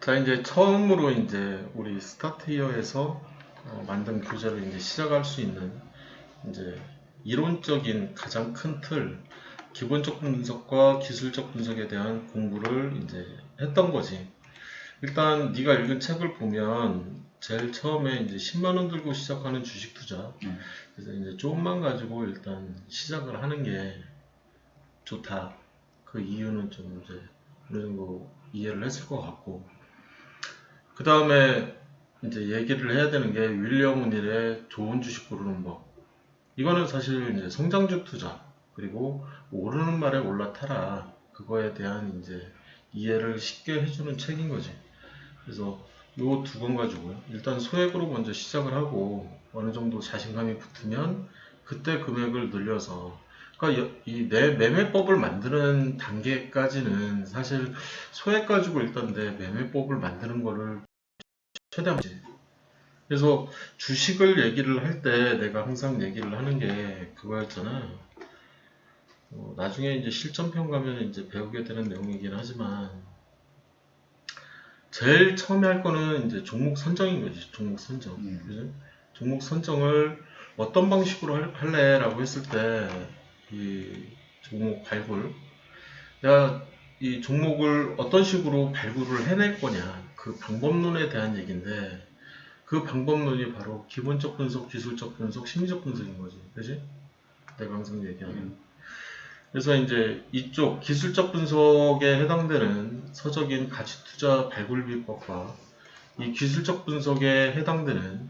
자, 이제 처음으로 이제 우리 스타트히어에서 만든 교재를 이제 시작할 수 있는 이제 이론적인 가장 큰 틀, 기본적 분석과 기술적 분석에 대한 공부를 이제 했던 거지. 일단 네가 읽은 책을 보면 제일 처음에 이제 10만 원 들고 시작하는 주식 투자. 그래서 이제 조금만 가지고 일단 시작을 하는 게 좋다. 그 이유는 좀 이제 어느 정도 이해를 했을 것 같고. 그 다음에 이제 얘기를 해야 되는 게 윌리엄 오닐의 좋은 주식 고르는 법. 이거는 사실 이제 성장주 투자 그리고 오르는 말에 올라타라 그거에 대한 이제 이해를 쉽게 해주는 책인 거지. 그래서 요 두 권 가지고요. 일단 소액으로 먼저 시작을 하고 어느 정도 자신감이 붙으면 그때 금액을 늘려서 그러니까 이 내 매매법을 만드는 단계까지는 사실 소액 가지고 일단 내 매매법을 만드는 거를 최대한 그래서 주식을 얘기를 할 때 내가 항상 얘기를 하는 게 그거였잖아. 나중에 이제 실전편 가면 이제 배우게 되는 내용이긴 하지만 제일 처음에 할 거는 이제 종목 선정인 거지. 종목 선정. 그죠? 종목 선정을 어떤 방식으로 할래라고 했을 때 이 종목 발굴 내가 이 종목을 어떤 식으로 발굴을 해낼 거냐 그 방법론에 대한 얘기인데 그 방법론이 바로 기본적 분석, 기술적 분석, 심리적 분석인 거지. 그지? 내가 항상 얘기하는. 그래서 이제 이쪽 기술적 분석에 해당되는 서적인 가치투자 발굴 비법과 이 기술적 분석에 해당되는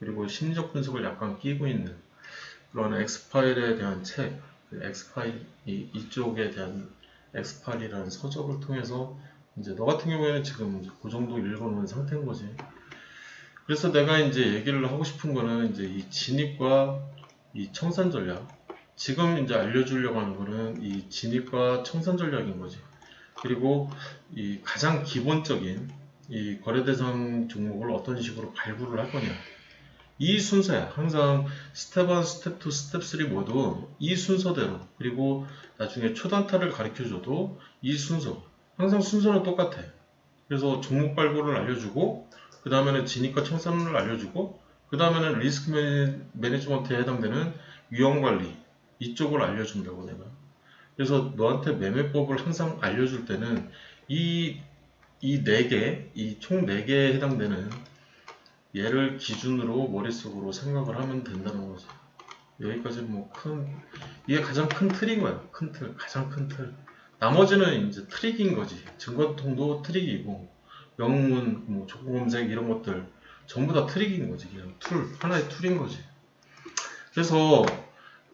그리고 심리적 분석을 약간 끼고 있는 그런 엑스파일에 대한 책, 그 엑스파일, 이쪽에 대한 엑스파일이라는 서적을 통해서 이제 너 같은 경우에는 지금 그 정도 읽어놓은 상태인 거지. 그래서 내가 이제 얘기를 하고 싶은 거는 이제 이 진입과 이 청산 전략. 지금 이제 알려주려고 하는 거는 이 진입과 청산 전략인 거지. 그리고 이 가장 기본적인 이 거래대상 종목을 어떤 식으로 발굴을 할 거냐. 이 순서야. 항상 스텝 1, 스텝 2, 스텝 3 모두 이 순서대로. 그리고 나중에 초단타를 가르쳐줘도 이 순서. 항상 순서는 똑같아. 그래서 종목 발굴을 알려주고 그 다음에는 진입과 청산을 알려주고 그 다음에는 리스크 매니지먼트에 해당되는 위험관리 이쪽을 알려준다고 내가. 그래서 너한테 매매법을 항상 알려줄 때는 이 4개, 이 총 4개에 해당되는 얘를 기준으로 머릿속으로 생각을 하면 된다는 거지. 여기까지는 뭐 이게 가장 큰 틀인 거야. 큰 틀, 가장 큰 틀. 나머지는 이제 트릭인 거지. 증거통도 트릭이고 영문, 뭐 조건검색 이런 것들 전부 다 트릭인 거지. 그냥 하나의 툴인 거지. 그래서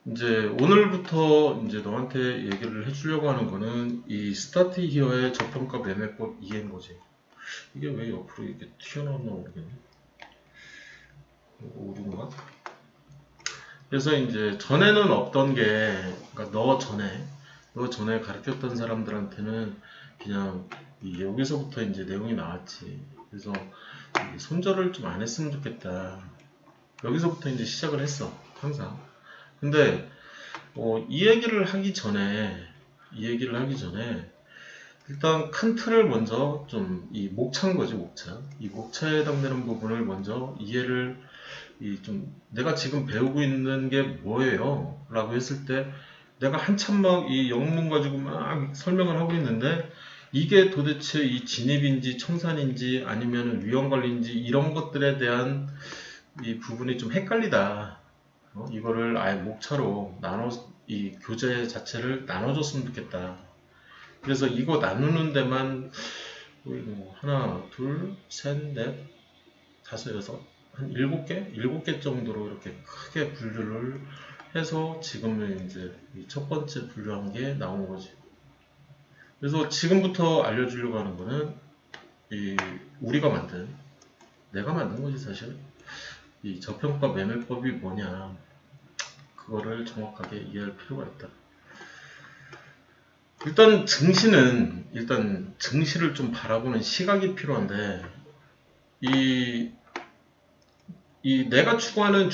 이제 오늘부터 이제 너한테 얘기를 해주려고 하는 거는 이 스타트 히어의 저평가 매매법 이해인 거지. 이게 왜 옆으로 이렇게 튀어나왔나 모르겠네. 오류인가? 그래서 이제 전에는 없던 게, 그러니까 너 전에 가르쳤던 사람들한테는 그냥 여기서부터 이제 내용이 나왔지. 그래서 손절을 좀 안 했으면 좋겠다. 여기서부터 이제 시작을 했어. 항상. 근데 이 얘기를 하기 전에 일단 큰 틀을 먼저 좀 이 목차인 거지. 이 목차에 해당되는 부분을 먼저 이해를 내가 지금 배우고 있는 게 뭐예요? 라고 했을 때 내가 한참 막 이 영문 가지고 막 설명을 하고 있는데 이게 도대체 이 진입인지 청산인지 아니면 위험관리인지 이런 것들에 대한 이 부분이 좀 헷갈리다. 이거를 아예 목차로 이 교재 자체를 나눠줬으면 좋겠다. 그래서 이거 나누는 데만 뭐 하나, 둘, 셋, 넷, 다섯, 여섯, 한 7개 정도로 이렇게 크게 분류를 해서 지금은 이제 첫 번째 분류한 게 나온 거지. 그래서 지금부터 알려주려고 하는 거는 내가 만든 거지 사실. 이 저평가 매매법이 뭐냐 그거를 정확하게 이해할 필요가 있다. 일단 증시를 좀 바라보는 시각이 필요한데 내가 추구하는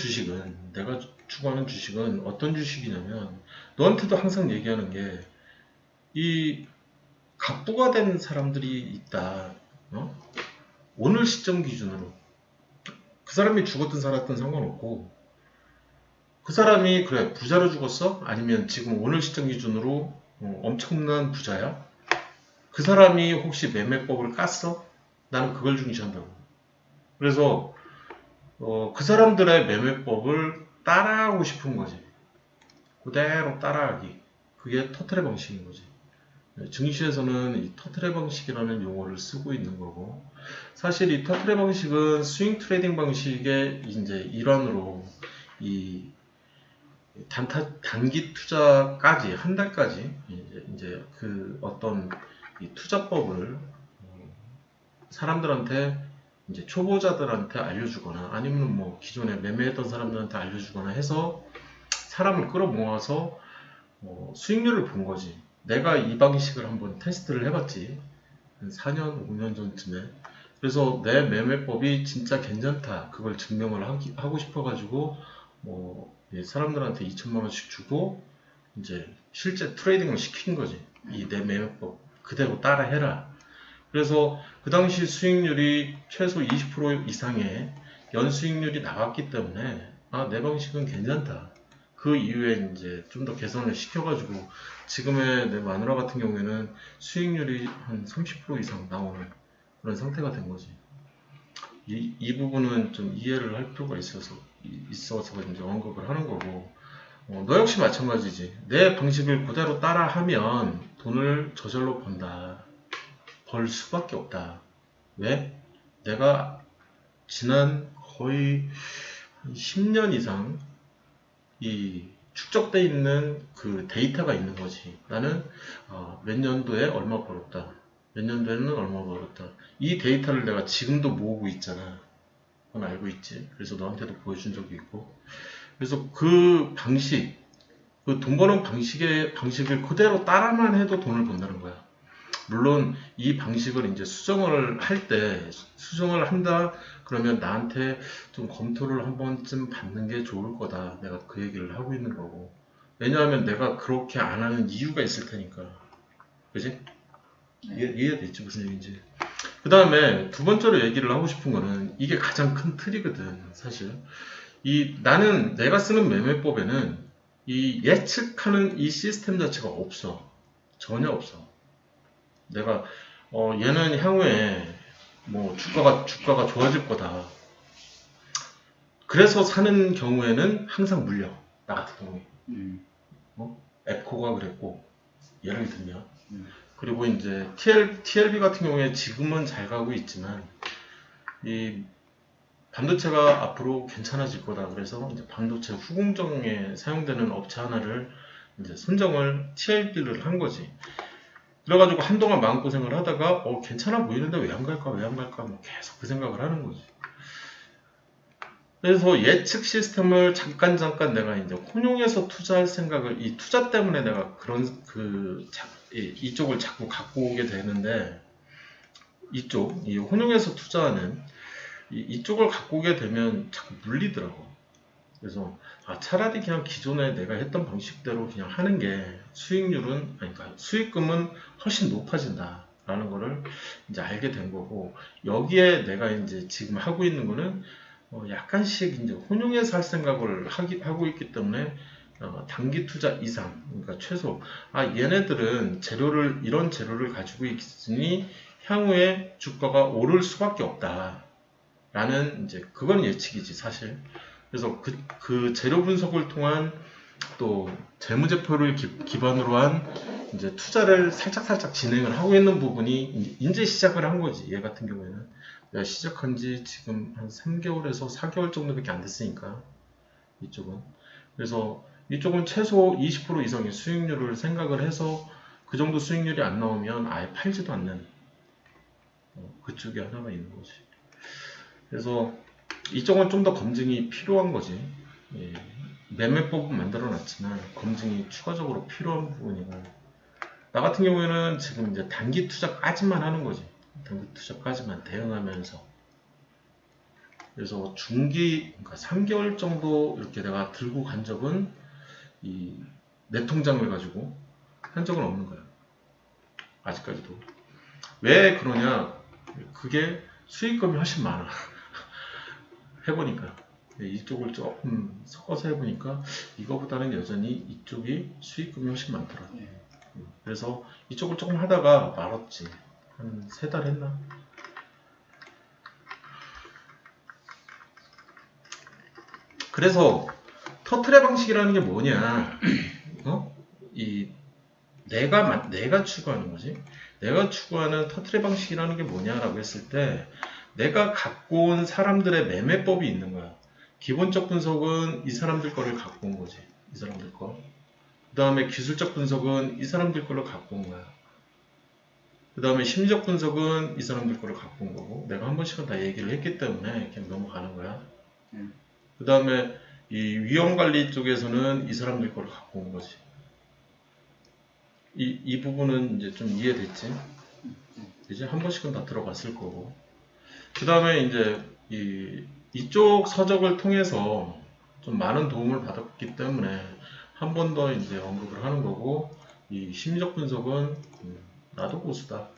주식은 어떤 주식이냐면 너한테도 항상 얘기하는 게 이 갑부가 된 사람들이 있다. 오늘 시점 기준으로 그 사람이 죽었든 살았든 상관없고 그 사람이 그래 부자로 죽었어? 아니면 지금 오늘 시점 기준으로 엄청난 부자야? 그 사람이 혹시 매매법을 깠어? 나는 그걸 중시한다고. 그래서 그 사람들의 매매법을 따라하고 싶은 거지. 그대로 따라하기. 그게 터트레 방식인 거지. 증시에서는 이 터트레 방식이라는 용어를 쓰고 있는 거고, 사실 이 터트레 방식은 스윙 트레이딩 방식의 이제 일환으로 이 단기 투자까지 한 달까지 이제 그 어떤 이 투자법을 사람들한테 이제 초보자들한테 알려주거나 아니면 뭐 기존에 매매했던 사람들한테 알려주거나 해서 사람을 끌어모아서 수익률을 본 거지. 내가 이 방식을 한번 테스트를 해봤지. 한 4년, 5년 전쯤에. 그래서 내 매매법이 진짜 괜찮다. 그걸 증명을 하고 싶어가지고 사람들한테 2천만 원씩 주고 이제 실제 트레이딩을 시킨 거지. 이 내 매매법 그대로 따라 해라. 그래서 그 당시 수익률이 최소 20% 이상의 연수익률이 나왔기 때문에 내 방식은 괜찮다. 그 이후에 이제 좀 더 개선을 시켜가지고 지금의 내 마누라 같은 경우에는 수익률이 한 30% 이상 나오는 그런 상태가 된 거지. 이 부분은 좀 이해를 할 필요가 있어서 이제 언급을 하는 거고, 너 역시 마찬가지지. 내 방식을 그대로 따라하면 돈을 저절로 번다. 벌 수밖에 없다. 왜? 내가 지난 거의 10년 이상 이 축적돼 있는 그 데이터가 있는 거지. 나는 몇 년도에 얼마 벌었다. 몇 년도에는 얼마 벌었다. 이 데이터를 내가 지금도 모으고 있잖아. 그건 알고 있지. 그래서 너한테도 보여준 적이 있고. 그래서 그 방식, 그 돈 버는 방식을 그대로 따라만 해도 돈을 번다는 거야. 물론 이 방식을 이제 수정을 한다 그러면 나한테 좀 검토를 한 번쯤 받는 게 좋을 거다. 내가 그 얘기를 하고 있는 거고. 왜냐하면 내가 그렇게 안 하는 이유가 있을 테니까. 그지? 이해됐지 무슨 얘기인지. 그 다음에 두 번째로 얘기를 하고 싶은 거는 이게 가장 큰 틀이거든 사실. 나는 내가 쓰는 매매법에는 이 예측하는 이 시스템 자체가 없어. 전혀 없어. 내가 얘는 향후에 뭐 주가가 좋아질 거다. 그래서 사는 경우에는 항상 물려. 나 같은 경우에. 에코가 그랬고 예를 들면 그리고 이제 TLB 같은 경우에 지금은 잘 가고 있지만 이 반도체가 앞으로 괜찮아질 거다. 그래서 이제 반도체 후공정에 사용되는 업체 하나를 이제 선정을 TLB를 한 거지. 그래가지고 한동안 마음고생을 하다가 괜찮아 보이는데 왜 안 갈까 뭐 계속 그 생각을 하는 거지. 그래서 예측 시스템을 잠깐 내가 이제 혼용해서 투자할 생각을 이 투자 때문에 내가 그런 이쪽을 자꾸 갖고 오게 되는데 이 혼용해서 투자하는 이쪽을 갖고 오게 되면 자꾸 물리더라고. 그래서 차라리 그냥 기존에 내가 했던 방식대로 그냥 하는 게 그러니까 수익금은 훨씬 높아진다라는 거를 이제 알게 된 거고, 여기에 내가 이제 지금 하고 있는 거는 약간씩 이제 혼용해서 할 생각을 하고 있기 때문에 단기 투자 이상, 그러니까 최소 얘네들은 이런 재료를 가지고 있으니 향후에 주가가 오를 수밖에 없다라는 이제 그건 예측이지 사실. 그래서 그 재료 분석을 통한 또 재무제표를 기반으로 한 이제 투자를 살짝 진행을 하고 있는 부분이 이제 시작을 한 거지. 얘 같은 경우에는 내가 시작한 지 지금 한 3개월에서 4개월 정도밖에 안 됐으니까 이쪽은. 그래서 이쪽은 최소 20% 이상의 수익률을 생각을 해서 그 정도 수익률이 안 나오면 아예 팔지도 않는 그쪽이 하나가 있는 거지. 그래서 이쪽은 좀 더 검증이 필요한 거지. 예. 매매법은 만들어 놨지만 검증이 추가적으로 필요한 부분이고, 나 같은 경우에는 지금 이제 단기 투자까지만 하는 거지. 단기 투자까지만 대응하면서. 그래서 그러니까 3개월 정도 이렇게 내가 들고 간 적은 내 통장을 가지고 한 적은 없는 거야. 아직까지도. 왜 그러냐? 그게 수익금이 훨씬 많아. 해보니까. 이쪽을 조금 섞어서 해보니까 이거보다는 여전히 이쪽이 수익금이 훨씬 많더라. 그래서 이쪽을 조금 하다가 말았지. 한 3달 했나? 그래서 터트레 방식이라는 게 뭐냐? 내가 추구하는 거지. 내가 추구하는 터트레 방식이라는 게 뭐냐라고 했을 때, 내가 갖고 온 사람들의 매매법이 있는 거야. 기본적 분석은 이 사람들 거를 갖고 온 거지. 이 사람들 거. 그 다음에 기술적 분석은 이 사람들 거를 갖고 온 거야. 그 다음에 심리적 분석은 이 사람들 거를 갖고 온 거고, 내가 한 번씩은 다 얘기를 했기 때문에 그냥 넘어가는 거야. 그 다음에 이 위험관리 쪽에서는 이 사람들 거를 갖고 온 거지. 이 부분은 이제 좀 이해됐지? 이제 한 번씩은 다 들어갔을 거고. 그 다음에 이제 이쪽 서적을 통해서 좀 많은 도움을 받았기 때문에 한 번 더 이제 언급을 하는 거고, 이 심리적 분석은 나도 고수다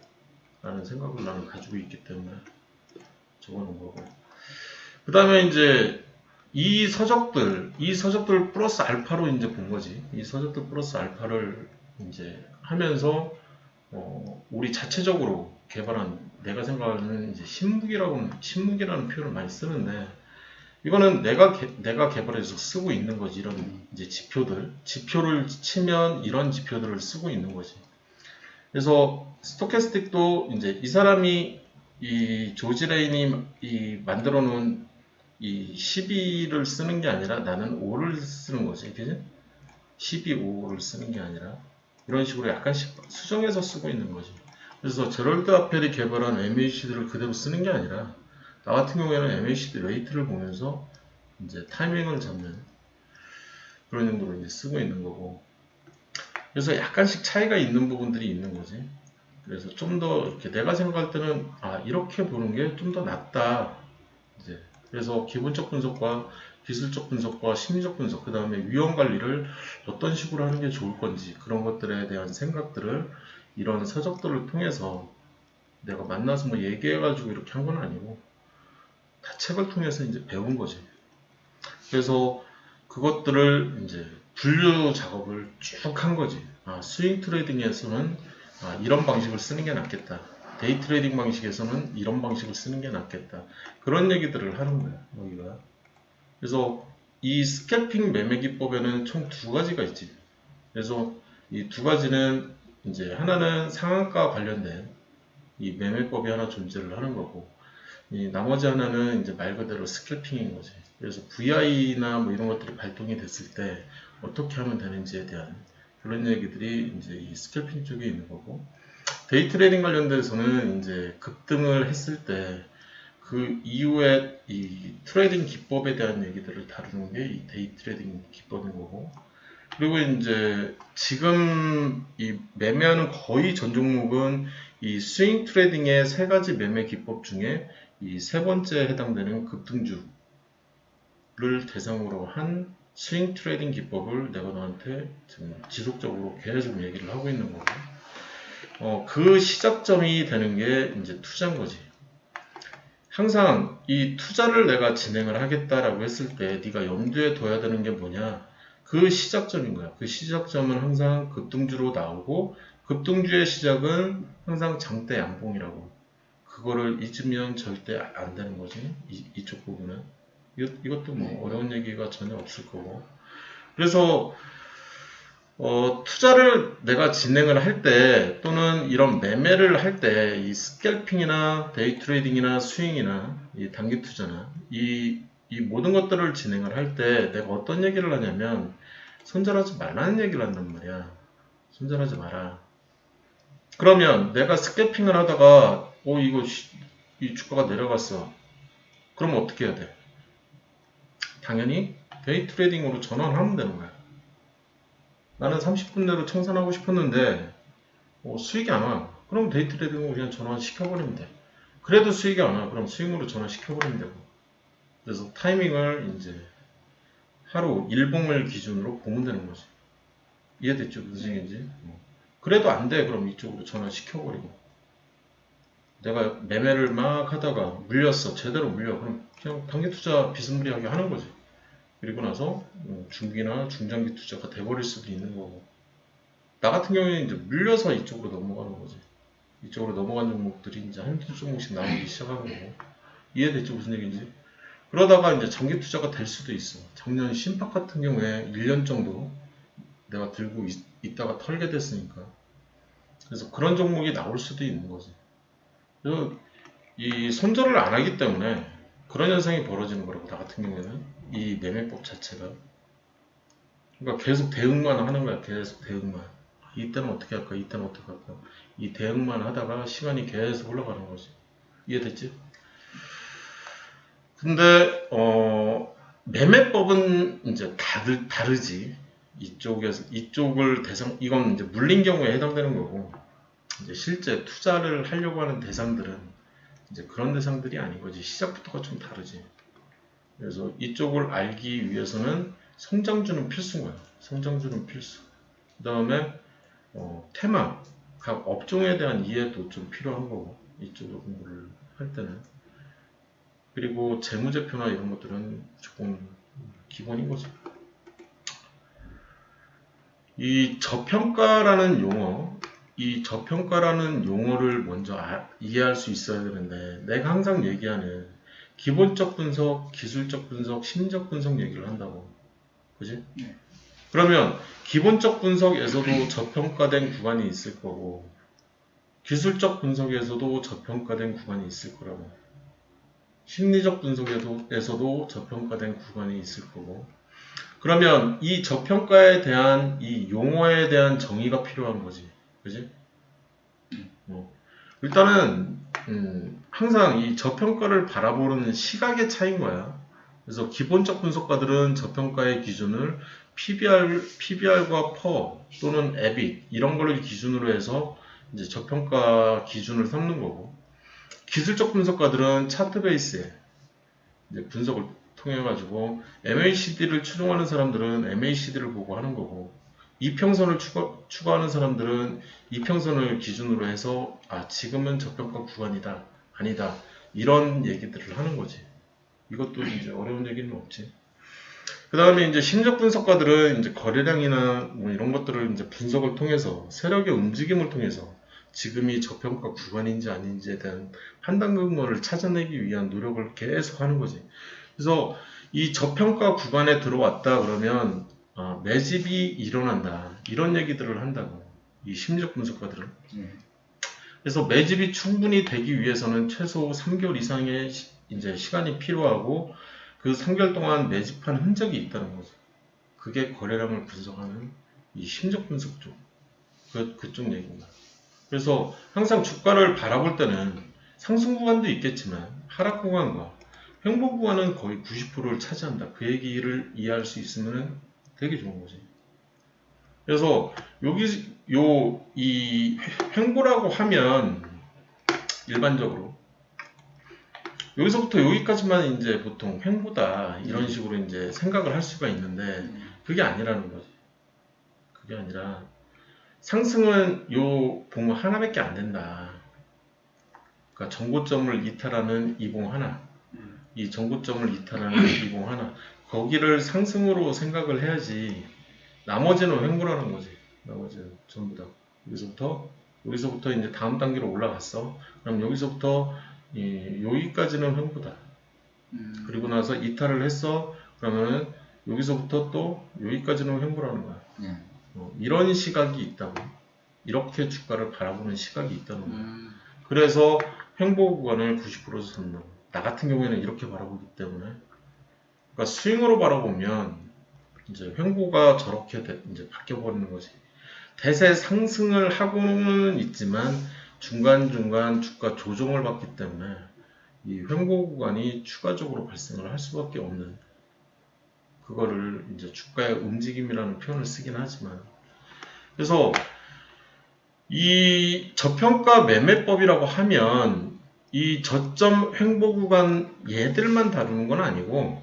라는 생각을 나는 가지고 있기 때문에 적어놓은 거고. 그 다음에 이제 이 서적들 플러스 알파로 이제 본 거지. 이 서적들 플러스 알파를 이제 하면서 우리 자체적으로 개발한, 내가 생각하는 이제 신무기라는 표현을 많이 쓰는데, 이거는 내가 개발해서 쓰고 있는 거지. 이런 이제 지표를 치면 이런 지표들을 쓰고 있는 거지. 그래서 스토캐스틱도 이제 이 사람이 이 조지 레인이 만들어 놓은 이 12를 쓰는 게 아니라 나는 5를 쓰는 거지. 그지? 12, 5를 쓰는 게 아니라 이런 식으로 약간씩 수정해서 쓰고 있는 거지. 그래서 제럴드 아펠이 개발한 MACD를 그대로 쓰는 게 아니라, 나 같은 경우에는 MACD 레이트를 보면서 이제 타이밍을 잡는 그런 용도로 이제 쓰고 있는 거고. 그래서 약간씩 차이가 있는 부분들이 있는 거지. 그래서 좀 더 이렇게 내가 생각할 때는 이렇게 보는 게 좀 더 낫다. 이제 그래서 기본적 분석과 기술적 분석과 심리적 분석, 그 다음에 위험 관리를 어떤 식으로 하는 게 좋을 건지, 그런 것들에 대한 생각들을 이런 서적들을 통해서 내가 만나서 뭐 얘기해가지고 이렇게 한 건 아니고 다 책을 통해서 이제 배운 거지. 그래서 그것들을 이제 분류 작업을 쭉 한 거지. 스윙 트레이딩에서는 이런 방식을 쓰는 게 낫겠다. 데이 트레이딩 방식에서는 이런 방식을 쓰는 게 낫겠다. 그런 얘기들을 하는 거야, 여기가. 그래서 이 스캘핑 매매 기법에는 총 2가지가 있지. 그래서 이 2가지는 이제 하나는 상한가 관련된 이 매매법이 하나 존재를 하는 거고, 이 나머지 하나는 이제 말 그대로 스캘핑인 거지. 그래서 VI나 뭐 이런 것들이 발동이 됐을 때 어떻게 하면 되는지에 대한 그런 얘기들이 이제 이 스캘핑 쪽에 있는 거고, 데이 트레이딩 관련돼서는 이제 급등을 했을 때 그 이후에 이 트레이딩 기법에 대한 얘기들을 다루는 게 이 데이 트레이딩 기법인 거고, 그리고 이제 지금 이 매매하는 거의 전 종목은 이 스윙 트레이딩의 3가지 매매 기법 중에 이 3번째에 해당되는 급등주를 대상으로 한 스윙 트레이딩 기법을 내가 너한테 지금 지속적으로 계속 얘기를 하고 있는 거고, 그 시작점이 되는 게 이제 투자인 거지. 항상 이 투자를 내가 진행을 하겠다라고 했을 때 네가 염두에 둬야 되는 게 뭐냐? 그 시작점인 거야. 그 시작점은 항상 급등주로 나오고, 급등주의 시작은 항상 장대 양봉이라고. 그거를 잊으면 절대 안 되는 거지. 이쪽 부분은. 이것도 뭐 어려운 얘기가 전혀 없을 거고. 그래서 투자를 내가 진행을 할 때, 또는 이런 매매를 할 때, 이 스캘핑이나 데이 트레이딩이나 스윙이나 이 단기 투자나 이 모든 것들을 진행을 할 때 내가 어떤 얘기를 하냐면, 손절하지 말라는 얘기를 한단 말이야. 손절하지 마라. 그러면 내가 스캘핑을 하다가 이 주가가 내려갔어. 그럼 어떻게 해야 돼? 당연히 데이 트레이딩으로 전환하면 되는 거야. 나는 30분 내로 청산하고 싶었는데 수익이 안 와. 그럼 데이 트레이딩으로 그냥 전환시켜버리면 돼. 그래도 수익이 안 와. 그럼 스윙으로 전환시켜버리면 되고. 그래서 타이밍을 이제 하루 일봉을 기준으로 보면 되는 거지. 이해됐죠? 무슨 얘기인지? 그래도 안 돼. 그럼 이쪽으로 전환시켜버리고. 내가 매매를 막 하다가 물렸어. 제대로 물려. 그럼 그냥 단기 투자 비스무리하게 하는 거지. 그리고 나서 중기나 중장기 투자가 돼버릴 수도 있는 거고. 나 같은 경우에는 이제 물려서 이쪽으로 넘어가는 거지. 이쪽으로 넘어간 종목들이 이제 한두 종목씩 나오기 시작하는 거고. 이해됐죠? 무슨 얘기인지? 그러다가 이제 장기 투자가 될 수도 있어. 작년 신팍 같은 경우에 1년 정도 내가 들고 있다가 털게 됐으니까. 그래서 그런 종목이 나올 수도 있는 거지. 그래서 이 손절을 안 하기 때문에 그런 현상이 벌어지는 거라고. 나 같은 경우에는 이 매매법 자체가. 그러니까 계속 대응만 하는 거야. 계속 대응만. 이때는 어떻게 할까? 이때는 어떻게 할까? 이 대응만 하다가 시간이 계속 흘러가는 거지. 이해됐지? 근데 매매법은 이제 다르지. 이쪽을 이건 이제 물린 경우에 해당되는 거고, 이제 실제 투자를 하려고 하는 대상들은 이제 그런 대상들이 아닌 거지. 시작부터가 좀 다르지. 그래서 이쪽을 알기 위해서는 성장주는 필수인 거야. 성장주는 필수. 그 다음에 테마, 각 업종에 대한 이해도 좀 필요한 거고, 이쪽으로 공부를 할 때는. 그리고 재무제표나 이런 것들은 조금 기본인 거지. 이 저평가라는 용어를 먼저 이해할 수 있어야 되는데, 내가 항상 얘기하는 기본적 분석, 기술적 분석, 심리적 분석 얘기를 한다고. 그지? 네. 그러면 기본적 분석에서도 저평가된 구간이 있을 거고, 기술적 분석에서도 저평가된 구간이 있을 거라고. 심리적 분석에서도 저평가된 구간이 있을 거고. 그러면 이 저평가에 대한 이 용어에 대한 정의가 필요한 거지. 그지? 일단은 항상 이 저평가를 바라보는 시각의 차이인 거야. 그래서 기본적 분석가들은 저평가의 기준을 PBR과 PER 또는 EBIT 이런 거를 기준으로 해서 이제 저평가 기준을 삼는 거고, 기술적 분석가들은 차트 베이스에 이제 분석을 통해 가지고 MACD를 추종하는 사람들은 MACD를 보고 하는 거고, 이평선을 추구하는 사람들은 이평선을 기준으로 해서 지금은 저평가 구간이다, 아니다, 이런 얘기들을 하는 거지. 이것도 이제 어려운 얘기는 없지. 그 다음에 이제 심리적 분석가들은 이제 거래량이나 뭐 이런 것들을 이제 분석을 통해서 세력의 움직임을 통해서 지금이 저평가 구간인지 아닌지에 대한 판단 근거를 찾아내기 위한 노력을 계속 하는 거지. 그래서 이 저평가 구간에 들어왔다 그러면 매집이 일어난다, 이런 얘기들을 한다고, 이 심리적 분석가들은. 그래서 매집이 충분히 되기 위해서는 최소 3개월 이상의 이제 시간이 필요하고, 그 3개월 동안 매집한 흔적이 있다는 거죠. 그게 거래량을 분석하는 이 심리적 분석 쪽, 그쪽 얘기입니다. 그래서 항상 주가를 바라볼 때는 상승 구간도 있겠지만 하락 구간과 횡보 구간은 거의 90%를 차지한다. 그 얘기를 이해할 수 있으면 되게 좋은 거지. 그래서 이 횡보라고 하면 일반적으로 여기서부터 여기까지만 이제 보통 횡보다 이런 식으로 이제 생각을 할 수가 있는데, 그게 아니라는 거지. 그게 아니라 상승은 요 봉 하나밖에 안 된다. 그러니까 정고점을 이탈하는 이 봉 하나, 이 정고점을 이탈하는 이 봉 하나, 거기를 상승으로 생각을 해야지. 나머지는 횡보라는 거지. 나머지는 전부 다 여기서부터 이제 다음 단계로 올라갔어. 그럼 여기서부터 여기까지는 횡보다. 그리고 나서 이탈을 했어. 그러면은 여기서부터 또 여기까지는 횡보라는 거야. 이런 시각이 있다고. 이렇게 주가를 바라보는 시각이 있다는 거야. 그래서 횡보 구간을 90% 선다. 나 같은 경우에는 이렇게 바라보기 때문에, 그러니까 스윙으로 바라보면 이제 횡보가 저렇게 이제 바뀌어 버리는 거지. 대세 상승을 하고는 있지만 중간중간 주가 조정을 받기 때문에 이 횡보 구간이 추가적으로 발생을 할 수밖에 없는, 그거를 이제 주가의 움직임이라는 표현을 쓰긴 하지만, 그래서 이 저평가 매매법이라고 하면 이 저점 횡보 구간 얘들만 다루는 건 아니고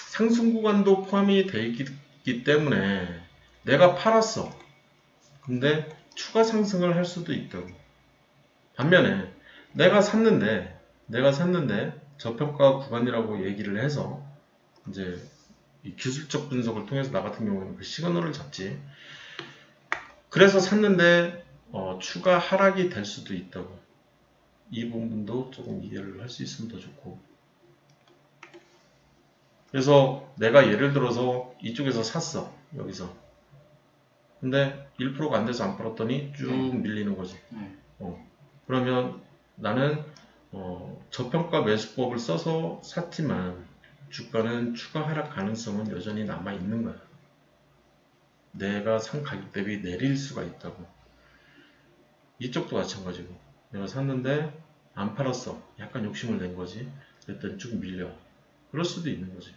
상승 구간도 포함이 되어 있기 때문에 내가 팔았어. 근데 추가 상승을 할 수도 있다고. 반면에 내가 샀는데 저평가 구간이라고 얘기를 해서 이제 이 기술적 분석을 통해서 나 같은 경우에는 그 시그널을 잡지. 그래서 샀는데 추가 하락이 될 수도 있다고. 이 부분도 조금 이해를 할 수 있으면 더 좋고. 그래서 내가 예를 들어서 이쪽에서 샀어. 여기서. 근데 1%가 안 돼서 안 팔았더니 쭉 밀리는 거지. 그러면 나는 저평가 매수법을 써서 샀지만 주가는 추가 하락 가능성은 여전히 남아 있는 거야. 내가 산 가격 대비 내릴 수가 있다고. 이쪽도 마찬가지고 내가 샀는데 안 팔았어. 약간 욕심을 낸 거지. 그랬더니 쭉 밀려. 그럴 수도 있는 거지.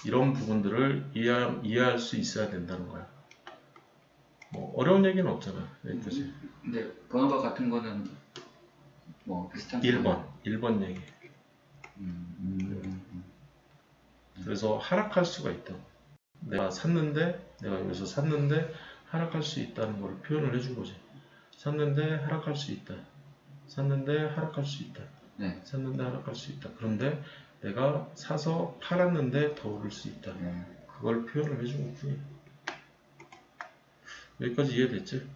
이런 부분들을 이해할 수 있어야 된다는 거야. 뭐 어려운 얘기는 없잖아. 여기까지. 근데 번호가 같은 거는 뭐 비슷한 1번 얘기. 그래서 하락할 수가 있다. 내가 여기서 샀는데 하락할 수 있다는 걸 표현을 해준 거지. 샀는데 하락할 수 있다. 샀는데 하락할 수 있다. 샀는데 하락할 수 있다. 그런데 내가 사서 팔았는데 더 오를 수 있다. 그걸 표현을 해준 것뿐이야. 여기까지 이해됐지?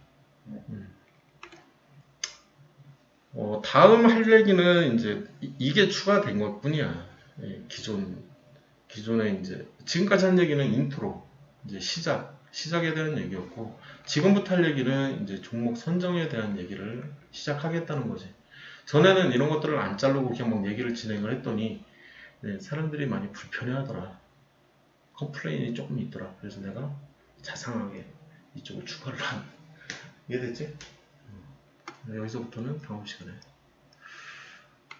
다음 할 얘기는 이제 이게 추가된 것 뿐이야. 기존에 이제 지금까지 한 얘기는 인트로, 이제 시작에 대한 얘기였고, 지금부터 할 얘기는 이제 종목 선정에 대한 얘기를 시작하겠다는 거지. 전에는 이런 것들을 안 자르고 그냥 막 얘기를 진행을 했더니 사람들이 많이 불편해하더라. 컴플레인이 조금 있더라. 그래서 내가 자상하게 이쪽을 추가를 한. 이해됐지? 여기서부터는 다음 시간에